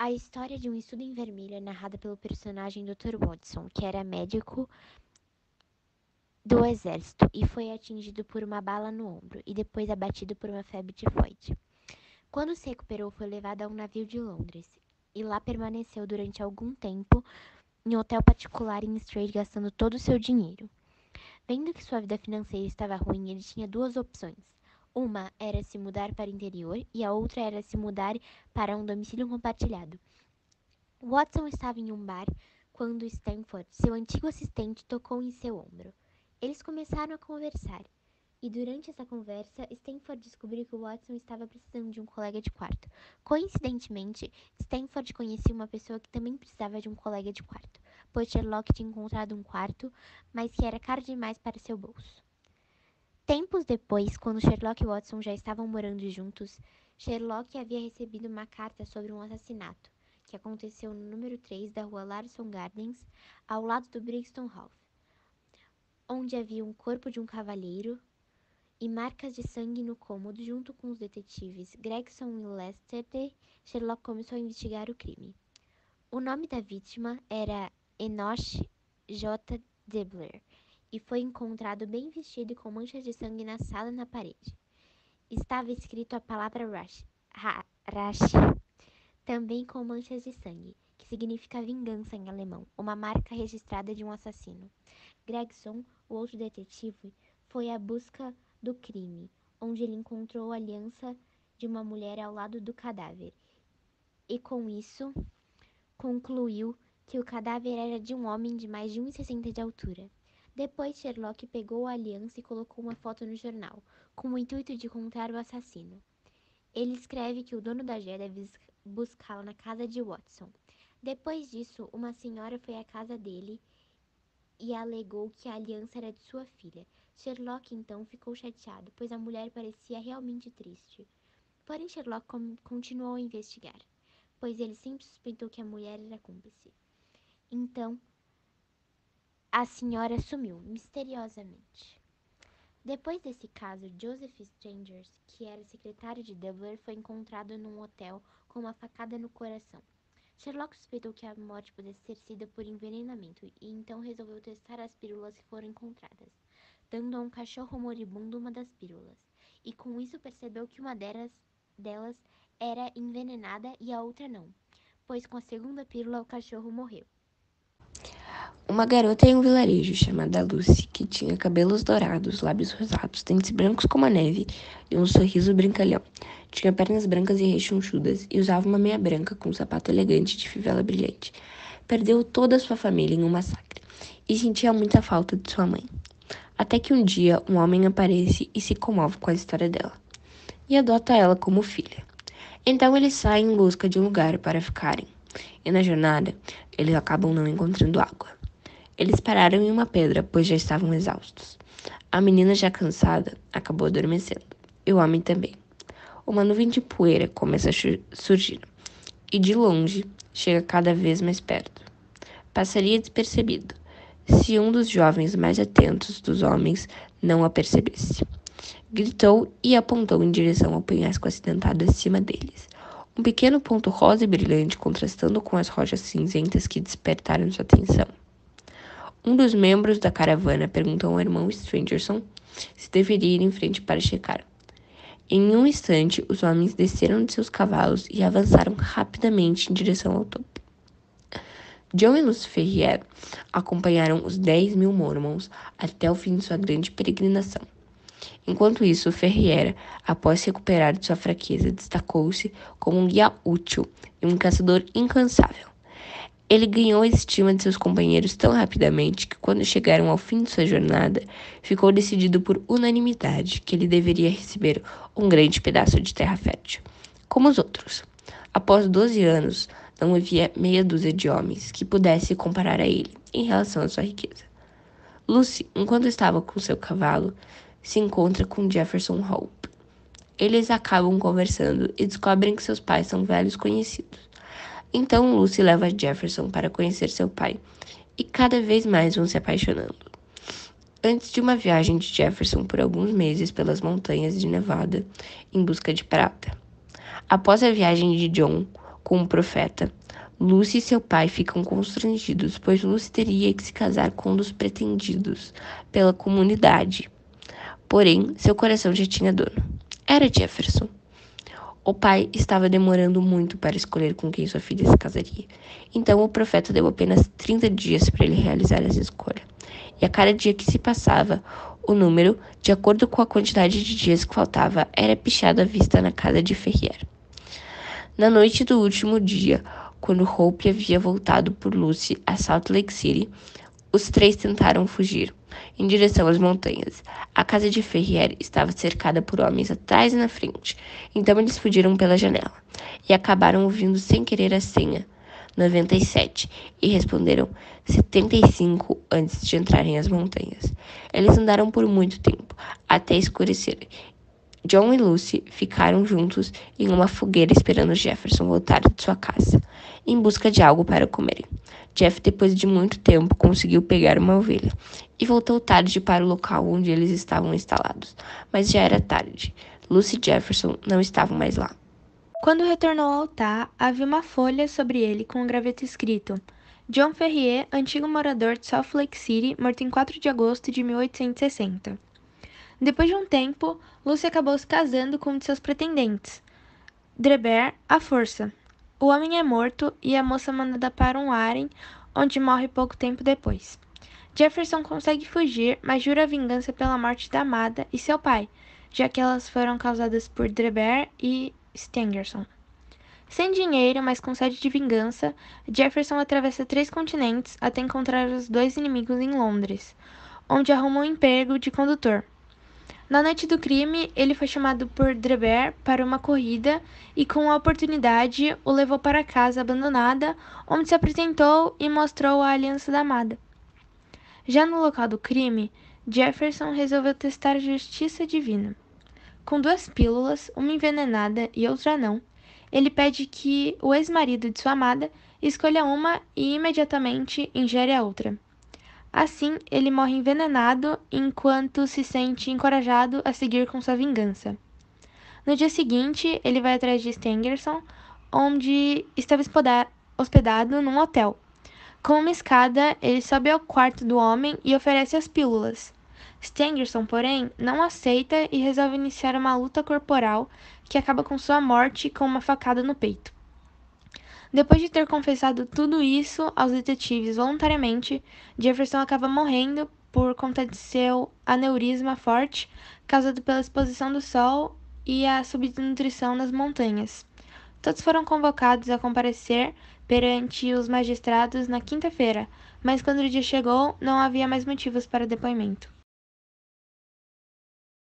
A história de um estudo em vermelho é narrada pelo personagem Dr. Watson, que era médico do exército e foi atingido por uma bala no ombro e depois abatido por uma febre tifoide. Quando se recuperou, foi levado a um navio de Londres e lá permaneceu durante algum tempo em um hotel particular em Strait, gastando todo o seu dinheiro. Vendo que sua vida financeira estava ruim, ele tinha duas opções. Uma era se mudar para o interior e a outra era se mudar para um domicílio compartilhado. Watson estava em um bar quando Stanford, seu antigo assistente, tocou em seu ombro. Eles começaram a conversar, e durante essa conversa, Stanford descobriu que Watson estava precisando de um colega de quarto. Coincidentemente, Stanford conhecia uma pessoa que também precisava de um colega de quarto, pois Sherlock tinha encontrado um quarto, mas que era caro demais para seu bolso. Tempos depois, quando Sherlock e Watson já estavam morando juntos, Sherlock havia recebido uma carta sobre um assassinato, que aconteceu no número 3 da rua Larson Gardens, ao lado do Brixton Hall, onde havia um corpo de um cavalheiro e marcas de sangue no cômodo. Junto com os detetives Gregson e Lester, Sherlock começou a investigar o crime. O nome da vítima era Enoch J. Dibler e foi encontrado bem vestido e com manchas de sangue na sala e na parede. Estava escrito a palavra Rache, também com manchas de sangue, que significa vingança em alemão, uma marca registrada de um assassino. Gregson, o outro detetive, foi à busca do crime, onde ele encontrou a aliança de uma mulher ao lado do cadáver, e com isso concluiu que o cadáver era de um homem de mais de 1,60 de altura. Depois, Sherlock pegou a aliança e colocou uma foto no jornal, com o intuito de encontrar o assassino. Ele escreve que o dono da joia deve buscá-la na casa de Watson. Depois disso, uma senhora foi à casa dele e alegou que a aliança era de sua filha. Sherlock então ficou chateado, pois a mulher parecia realmente triste. Porém, Sherlock continuou a investigar, pois ele sempre suspeitou que a mulher era cúmplice. Então, a senhora sumiu misteriosamente. Depois desse caso, Joseph Strangers, que era secretário de Dubler, foi encontrado num hotel com uma facada no coração. Sherlock suspeitou que a morte pudesse ter sido por envenenamento e então resolveu testar as pílulas que foram encontradas, dando a um cachorro moribundo uma das pílulas, e com isso percebeu que uma delas era envenenada e a outra não, pois com a segunda pílula o cachorro morreu. Uma garota em um vilarejo chamada Lucy, que tinha cabelos dourados, lábios rosados, dentes brancos como a neve e um sorriso brincalhão. Tinha pernas brancas e rechonchudas e usava uma meia branca com um sapato elegante de fivela brilhante. Perdeu toda a sua família em um massacre e sentia muita falta de sua mãe. Até que um dia um homem aparece e se comove com a história dela e adota ela como filha. Então eles saem em busca de um lugar para ficarem. E na jornada, eles acabam não encontrando água. Eles pararam em uma pedra, pois já estavam exaustos. A menina, já cansada, acabou adormecendo. E o homem também. Uma nuvem de poeira começa a surgir. E de longe, chega cada vez mais perto. Passaria despercebido, se um dos jovens mais atentos dos homens não a percebesse. Gritou e apontou em direção ao penhasco acidentado acima deles. Um pequeno ponto rosa e brilhante contrastando com as rochas cinzentas que despertaram sua atenção. Um dos membros da caravana perguntou ao irmão Strangerson se deveria ir em frente para checar. Em um instante, os homens desceram de seus cavalos e avançaram rapidamente em direção ao topo. John e Lucy Ferrier acompanharam os 10.000 Mormons até o fim de sua grande peregrinação. Enquanto isso, Ferrier, após recuperar de sua fraqueza, destacou-se como um guia útil e um caçador incansável. Ele ganhou a estima de seus companheiros tão rapidamente que, quando chegaram ao fim de sua jornada, ficou decidido por unanimidade que ele deveria receber um grande pedaço de terra fértil, como os outros. Após 12 anos, não havia meia dúzia de homens que pudesse comparar a ele em relação à sua riqueza. Lucy, enquanto estava com seu cavalo, se encontra com Jefferson Hope. Eles acabam conversando e descobrem que seus pais são velhos conhecidos. Então Lucy leva Jefferson para conhecer seu pai, e cada vez mais vão se apaixonando. Antes de uma viagem de Jefferson por alguns meses pelas montanhas de Nevada, em busca de prata. Após a viagem de John, com o profeta. Lucy e seu pai ficam constrangidos, pois Lucy teria que se casar com um dos pretendidos pela comunidade. Porém, seu coração já tinha dono. Era Jefferson. O pai estava demorando muito para escolher com quem sua filha se casaria. Então o profeta deu apenas 30 dias para ele realizar essa escolha. E a cada dia que se passava, o número, de acordo com a quantidade de dias que faltava, era pichado à vista na casa de Ferrier. Na noite do último dia, quando Hope havia voltado por Lucy a Salt Lake City, os três tentaram fugir, em direção às montanhas. A casa de Ferrier estava cercada por homens atrás e na frente, então eles fugiram pela janela, e acabaram ouvindo sem querer a senha 97 e responderam 75 antes de entrarem nas montanhas. Eles andaram por muito tempo, até escurecer. John e Lucy ficaram juntos em uma fogueira esperando Jefferson voltar de sua casa, em busca de algo para comerem. Jeff, depois de muito tempo, conseguiu pegar uma ovelha e voltou tarde para o local onde eles estavam instalados, mas já era tarde. Lucy e Jefferson não estavam mais lá. Quando retornou ao altar, havia uma folha sobre ele com um graveto escrito: John Ferrier, antigo morador de Salt Lake City, morto em 4 de agosto de 1860. Depois de um tempo, Lucy acabou se casando com um de seus pretendentes, Drebert, à força. O homem é morto e a moça mandada para um harém, onde morre pouco tempo depois. Jefferson consegue fugir, mas jura vingança pela morte da amada e seu pai, já que elas foram causadas por Drebert e Stangerson. Sem dinheiro, mas com sede de vingança, Jefferson atravessa 3 continentes até encontrar os 2 inimigos em Londres, onde arruma um emprego de condutor. Na noite do crime, ele foi chamado por Drebert para uma corrida e, com a oportunidade, o levou para casa abandonada, onde se apresentou e mostrou a aliança da amada. Já no local do crime, Jefferson resolveu testar a justiça divina. Com 2 pílulas, uma envenenada e outra não, ele pede que o ex-marido de sua amada escolha uma e imediatamente ingere a outra. Assim, ele morre envenenado enquanto se sente encorajado a seguir com sua vingança. No dia seguinte, ele vai atrás de Stangerson, onde estava hospedado num hotel. Com uma escada, ele sobe ao quarto do homem e oferece as pílulas. Stangerson, porém, não aceita e resolve iniciar uma luta corporal que acaba com sua morte com uma facada no peito. Depois de ter confessado tudo isso aos detetives voluntariamente, Jefferson acaba morrendo por conta de seu aneurisma forte, causado pela exposição do sol e a subnutrição nas montanhas. Todos foram convocados a comparecer perante os magistrados na quinta-feira, mas quando o dia chegou, não havia mais motivos para depoimento.